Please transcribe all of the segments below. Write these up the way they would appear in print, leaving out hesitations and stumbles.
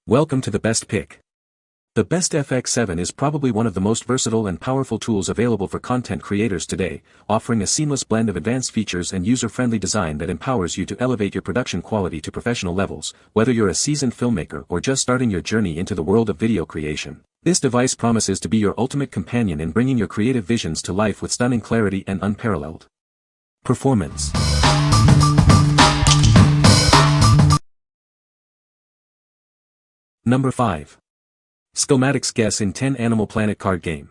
Welcome to the best pick. The Best FX7 is probably one of the most versatile and powerful tools available for content creators today, offering a seamless blend of advanced features and user-friendly design that empowers you to elevate your production quality to professional levels. Whether you're a seasoned filmmaker or just starting your journey into the world of video creation, this device promises to be your ultimate companion in bringing your creative visions to life with stunning clarity and unparalleled performance. Number 5. Skillmatics Guess in 10 Animal Planet Card Game.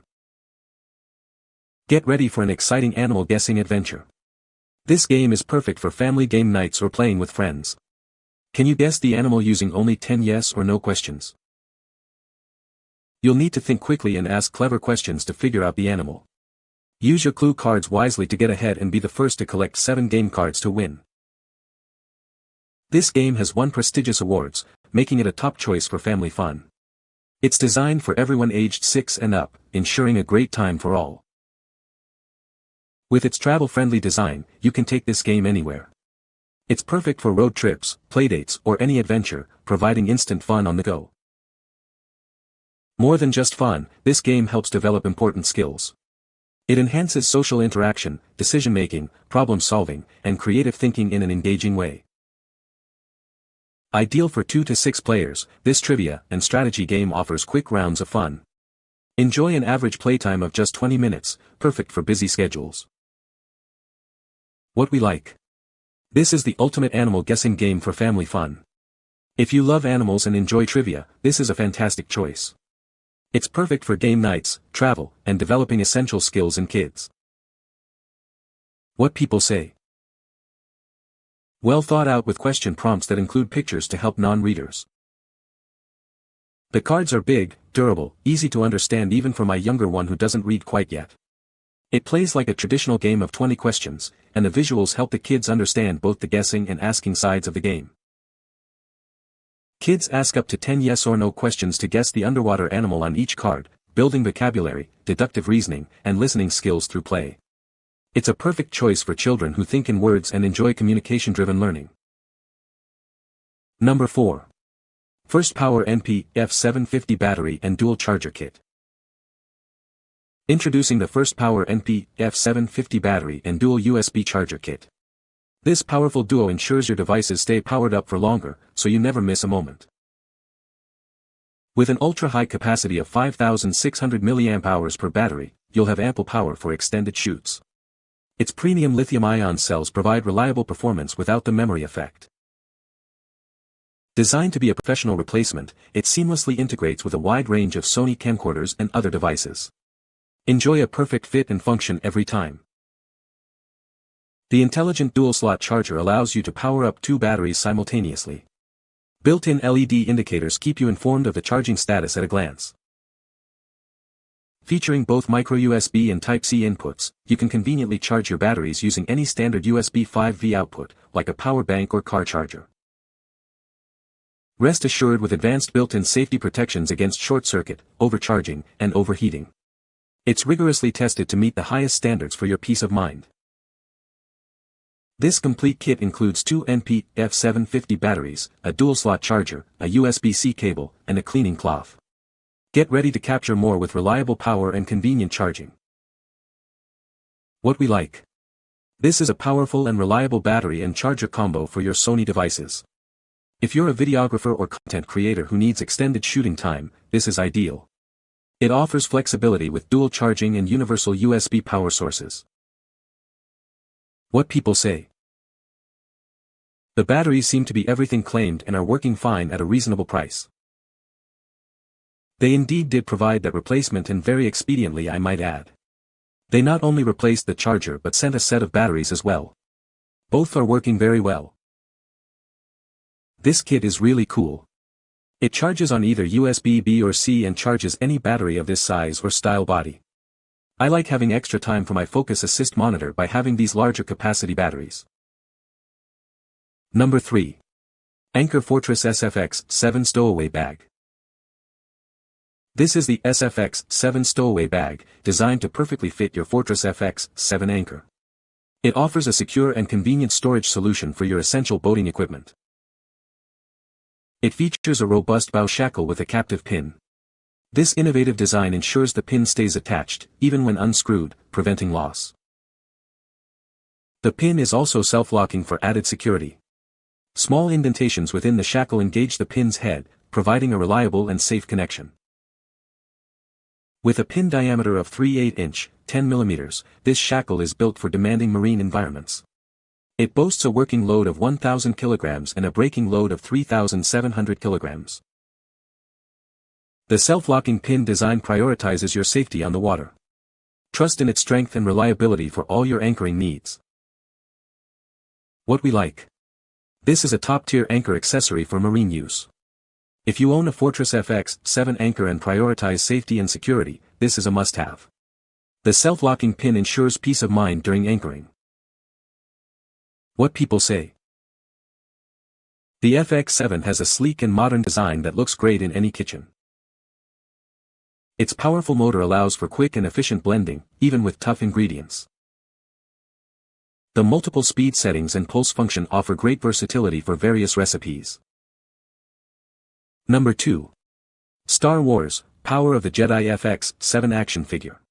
Get ready for an exciting animal guessing adventure. This game is perfect for family game nights or playing with friends. Can you guess the animal using only 10 yes or no questions? You'll need to think quickly and ask clever questions to figure out the animal. Use your clue cards wisely to get ahead and be the first to collect 7 game cards to win. This game has won prestigious awards, making it a top choice for family fun. It's designed for everyone aged 6 and up, ensuring a great time for all. With its travel-friendly design, you can take this game anywhere. It's perfect for road trips, playdates, or any adventure, providing instant fun on the go. More than just fun, this game helps develop important skills. It enhances social interaction, decision-making, problem-solving, and creative thinking in an engaging way. Ideal for 2 to 6 players, this trivia and strategy game offers quick rounds of fun. Enjoy an average playtime of just 20 minutes, perfect for busy schedules. What we like. This is the ultimate animal guessing game for family fun. If you love animals and enjoy trivia, this is a fantastic choice. It's perfect for game nights, travel, and developing essential skills in kids. What people say. Well thought out with question prompts that include pictures to help non-readers. The cards are big, durable, easy to understand even for my younger one who doesn't read quite yet. It plays like a traditional game of 20 questions, and the visuals help the kids understand both the guessing and asking sides of the game. Kids ask up to 10 yes or no questions to guess the underwater animal on each card, building vocabulary, deductive reasoning, and listening skills through play. It's a perfect choice for children who think in words and enjoy communication-driven learning. Number 4. FirstPower NP-F750 Battery and Dual Charger Kit. Introducing the FirstPower NP-F750 Battery and Dual USB Charger Kit. This powerful duo ensures your devices stay powered up for longer, so you never miss a moment. With an ultra-high capacity of 5,600 mAh per battery, you'll have ample power for extended shoots. Its premium lithium-ion cells provide reliable performance without the memory effect. Designed to be a professional replacement, it seamlessly integrates with a wide range of Sony camcorders and other devices. Enjoy a perfect fit and function every time. The intelligent dual-slot charger allows you to power up 2 batteries simultaneously. Built-in LED indicators keep you informed of the charging status at a glance. Featuring both micro-USB and Type-C inputs, you can conveniently charge your batteries using any standard USB 5V output, like a power bank or car charger. Rest assured with advanced built-in safety protections against short-circuit, overcharging, and overheating. It's rigorously tested to meet the highest standards for your peace of mind. This complete kit includes 2 NP-F750 batteries, a dual-slot charger, a USB-C cable, and a cleaning cloth. Get ready to capture more with reliable power and convenient charging. What we like. This is a powerful and reliable battery and charger combo for your Sony devices. If you're a videographer or content creator who needs extended shooting time, this is ideal. It offers flexibility with dual charging and universal USB power sources. What people say. The batteries seem to be everything claimed and are working fine at a reasonable price. They indeed did provide that replacement, and very expediently I might add. They not only replaced the charger but sent a set of batteries as well. Both are working very well. This kit is really cool. It charges on either USB B or C and charges any battery of this size or style body. I like having extra time for my focus assist monitor by having these larger capacity batteries. Number 3. Anker Fortress SFX7 Stowaway Bag. This is the SFX7 Stowaway Bag, designed to perfectly fit your Fortress FX7 anchor. It offers a secure and convenient storage solution for your essential boating equipment. It features a robust bow shackle with a captive pin. This innovative design ensures the pin stays attached, even when unscrewed, preventing loss. The pin is also self-locking for added security. Small indentations within the shackle engage the pin's head, providing a reliable and safe connection. With a pin diameter of 3/8 inch, 10 mm, this shackle is built for demanding marine environments. It boasts a working load of 1,000 kg and a braking load of 3,700 kg. The self-locking pin design prioritizes your safety on the water. Trust in its strength and reliability for all your anchoring needs. What we like. This is a top-tier anchor accessory for marine use. If you own a Fortress FX7 anchor and prioritize safety and security, this is a must-have. The self-locking pin ensures peace of mind during anchoring. What people say. The FX7 has a sleek and modern design that looks great in any kitchen. Its powerful motor allows for quick and efficient blending, even with tough ingredients. The multiple speed settings and pulse function offer great versatility for various recipes. Number 2. Star Wars, Power of the Jedi FX7 action figure.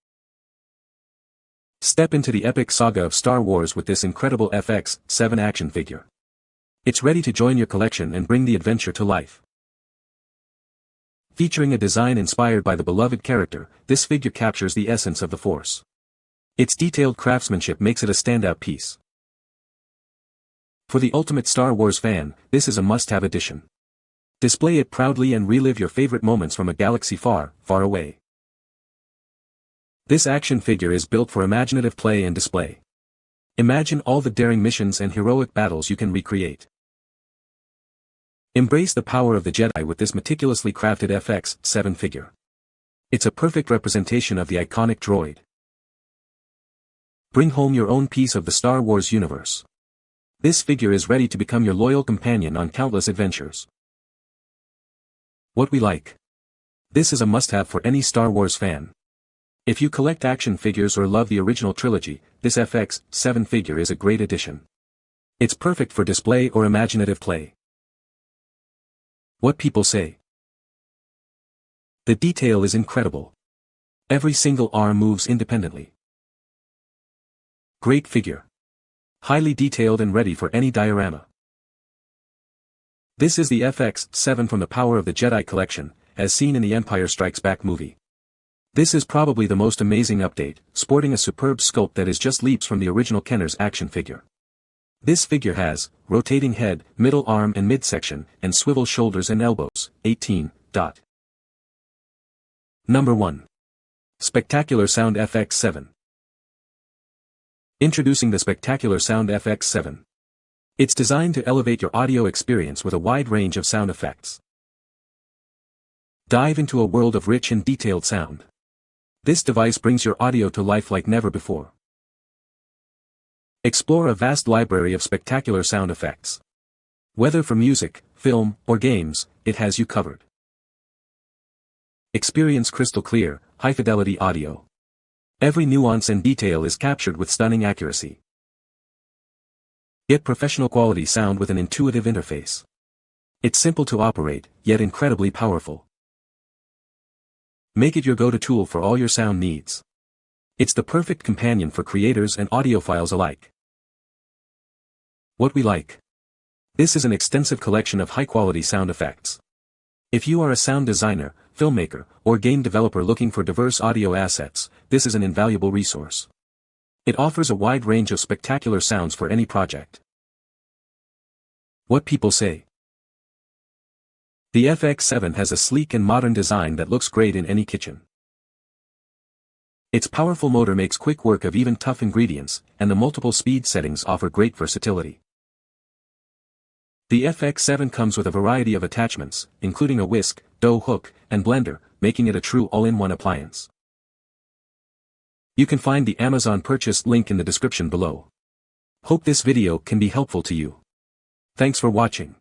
Step into the epic saga of Star Wars with this incredible FX7 action figure. It's ready to join your collection and bring the adventure to life. Featuring a design inspired by the beloved character, this figure captures the essence of the Force. Its detailed craftsmanship makes it a standout piece. For the ultimate Star Wars fan, this is a must-have addition. Display it proudly and relive your favorite moments from a galaxy far, far away. This action figure is built for imaginative play and display. Imagine all the daring missions and heroic battles you can recreate. Embrace the power of the Jedi with this meticulously crafted FX7 figure. It's a perfect representation of the iconic droid. Bring home your own piece of the Star Wars universe. This figure is ready to become your loyal companion on countless adventures. What we like. This is a must-have for any Star Wars fan. If you collect action figures or love the original trilogy, this FX7 figure is a great addition. It's perfect for display or imaginative play. What people say. The detail is incredible. Every single arm moves independently. Great figure. Highly detailed and ready for any diorama. This is the FX7 from the Power of the Jedi collection, as seen in the Empire Strikes Back movie. This is probably the most amazing update, sporting a superb sculpt that is just leaps from the original Kenner's action figure. This figure has rotating head, middle arm and midsection, and swivel shoulders and elbows. 18. Number 1. Spectacular Sound FX7. Introducing the Spectacular Sound FX7. It's designed to elevate your audio experience with a wide range of sound effects. Dive into a world of rich and detailed sound. This device brings your audio to life like never before. Explore a vast library of spectacular sound effects. Whether for music, film, or games, it has you covered. Experience crystal clear, high-fidelity audio. Every nuance and detail is captured with stunning accuracy. Get professional quality sound with an intuitive interface. It's simple to operate, yet incredibly powerful. Make it your go-to tool for all your sound needs. It's the perfect companion for creators and audiophiles alike. What we like. This is an extensive collection of high-quality sound effects. If you are a sound designer, filmmaker, or game developer looking for diverse audio assets, this is an invaluable resource. It offers a wide range of spectacular sounds for any project. What people say. The FX7 has a sleek and modern design that looks great in any kitchen. Its powerful motor makes quick work of even tough ingredients, and the multiple speed settings offer great versatility. The FX7 comes with a variety of attachments, including a whisk, dough hook, and blender, making it a true all-in-one appliance. You can find the Amazon purchase link in the description below. Hope this video can be helpful to you. Thanks for watching.